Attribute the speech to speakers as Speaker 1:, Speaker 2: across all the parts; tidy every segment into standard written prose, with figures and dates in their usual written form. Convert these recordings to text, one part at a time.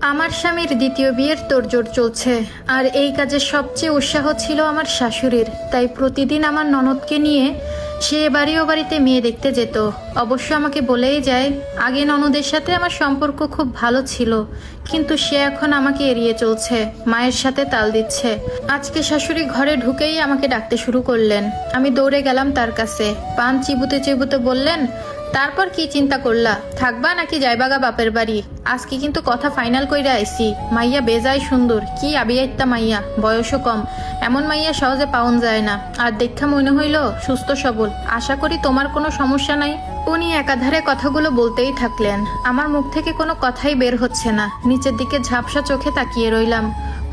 Speaker 1: আমার স্বামীর দ্বিতীয় বিয়ের তোড়জোড় চলছে, আর এই কাজের সবচেয়ে উৎসাহ ছিল আমার শাশুড়ির। তাই প্রতিদিন আমার ননদকে নিয়ে সে বাড়ি ও বাড়িতে মেয়ে দেখতে যেত। অবশ্য আমাকে বলেই যায়, আগে ননদের সাথে আমার সম্পর্ক খুব ভালো ছিল, কিন্তু সে এখন আমাকে এড়িয়ে চলছে, মায়ের সাথে তাল দিচ্ছে। আজকে শাশুড়ি ঘরে ঢুকেই আমাকে ডাকতে শুরু করলেন। আমি দৌড়ে গেলাম তার কাছে। পান চিবুতে চিবুতে বললেন, তারপর কি চিন্তা করলা, থাকবা নাকি যাইবাগা বাপের বাড়ি? আজকে কিন্তু কথা ফাইনাল কইরা আইছি। মাইয়া বেজায় সুন্দর, কি আবিয়াইত্তা মাইয়া, বয়সও কম। এমন মাইয়া সহজে পাওন যায় না। আর দেখা মনে হইল সুস্থ সবল। আশা করি তোমার কোনো সমস্যা নাই। উনি একাধারে কথাগুলো বলতেই থাকলেন। আমার মুখ থেকে কোনো কথাই বের হচ্ছে না। নিচের দিকে ঝাপসা চোখে তাকিয়ে রইলাম।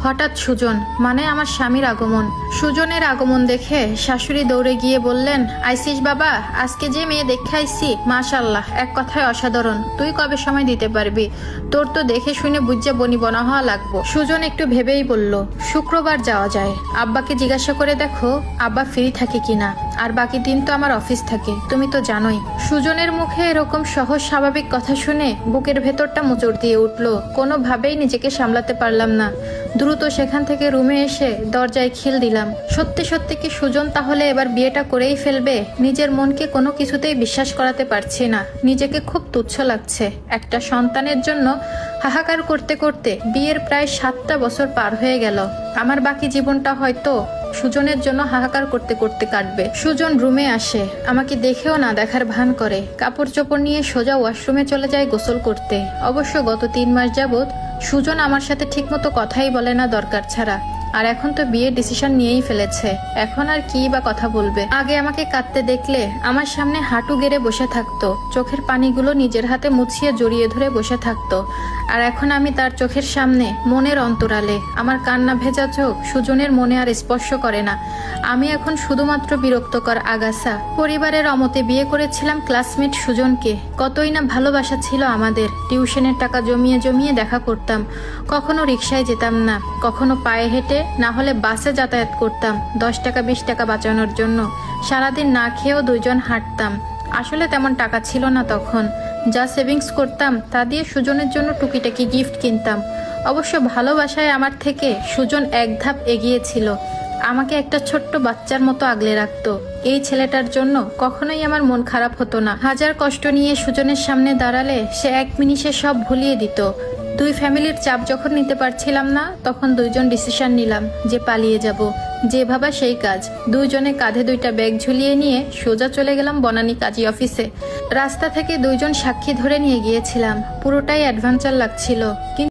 Speaker 1: হঠাৎ সুজন, মানে আমার স্বামীর আগমন। সুজনের আগমন দেখে শাশুড়ি দৌড়ে গিয়ে বললেন, আইসিস বাবা, আজকে যে মেয়ে দেখে আইসি, মাশাআল্লাহ, এক কথায় অসাধারণ। তুই কবে সময় দিতে পারবি? তোর তো দেখে শুনে বুঝে বনি বনা হওয়া লাগবো। সুজন একটু ভেবেই বলল, শুক্রবার যাওয়া যায়। আব্বাকে জিজ্ঞাসা করে দেখো আব্বা ফ্রি থাকে কিনা, আর বাকি দিন তো আমার অফিস থাকে, তুমি তো জানোই। সুজনের মুখে এরকম সহজ স্বাভাবিক কথা শুনে বুকের ভেতরটা মোচড় দিয়ে উঠল। কোনোভাবেই নিজেকে সামলাতে পারলাম না। দ্রুত সেখান থেকে রুমে এসে দরজায় খিল দিলাম। সত্যি সত্যি কি সুজন তাহলে এবার বিয়েটা করেই ফেলবে? নিজের মনকে কোনো কিছুতেই বিশ্বাস করাতে পারছি না। নিজেকে খুব তুচ্ছ লাগছে। একটা সন্তানের জন্য হাহাকার করতে করতে বিয়ের প্রায় 7টা বছর পার হয়ে গেল। আমার বাকি জীবনটা হয়তো সুজনের জন্য হাহাকার করতে করতে কাটবে। সুজন রুমে আসে, আমাকে দেখেও না দেখার ভান করে। কাপড় চোপড় নিয়ে সোজা ওয়াশরুমে চলে যায় গোসল করতে। অবশ্য গত 3 মাস যাবৎ সুজন আমার সাথে ঠিকমতো কথাই বলে না দরকার ছাড়া। আর এখন তো বিয়ের ডিসিশন নিয়েই ফেলেছে, এখন আর কি বা কথা বলবে। আগে আমাকে কাঁদতে দেখলে আমার সামনে হাঁটু গেড়ে বসে থাকতো, চোখের পানিগুলো নিজের হাতে মুছিয়ে জড়িয়ে ধরে বসে থাকতো। আর এখন আমি তার চোখের সামনে, মনের অন্তরালে আমার কান্না ভেজা চোখ সুজনের মনে আর স্পর্শ করে না। আমি এখন শুধুমাত্র বিরক্তকর আগাছা। পরিবারের অমতে বিয়ে করেছিলাম ক্লাসমেট সুজনকে। কতই না ভালোবাসা ছিল আমাদের। টিউশনের টাকা জমিয়ে জমিয়ে দেখা করতাম। কখনো রিক্সায় যেতাম না, কখনো পায়ে হেঁটে, না হলে বাসে যাতায়াত করতাম 10 টাকা 20 টাকা বাঁচানোর জন্য। সারাদিন না খেয়েও দুইজন হাঁটতাম। আসলে তেমন টাকা ছিল না তখন। যা সেভিংস করতাম তা দিয়ে সুজনের জন্য টুকিটাকি গিফট কিনতাম। অবশ্য ভালোবাসায় আমার থেকে সুজন এক ধাপ এগিয়ে ছিল। আমাকে একটা ছোট্ট বাচ্চার মতো আগলে রাখতো। এই ছেলেটার জন্য কখনোই আমার মন খারাপ হতো না। হাজার কষ্ট নিয়ে সুজনের সামনে দাঁড়ালে সে 1 মিনিটে সব ভুলিয়ে দিত। দুই ফ্যামিলির চাপ যখন নিতে পারছিলাম না, তখন দুইজন ডিসিশন নিলাম যে পালিয়ে যাব। যে ভাবা সেই কাজ। দুইজনে কাঁধে 2টা ব্যাগ ঝুলিয়ে নিয়ে সোজা চলে গেলাম বনানী কাজী অফিসে। রাস্তা থেকে দুইজন সাক্ষী ধরে নিয়ে গিয়েছিলাম। পুরোটাই অ্যাডভেঞ্চার লাগছিল।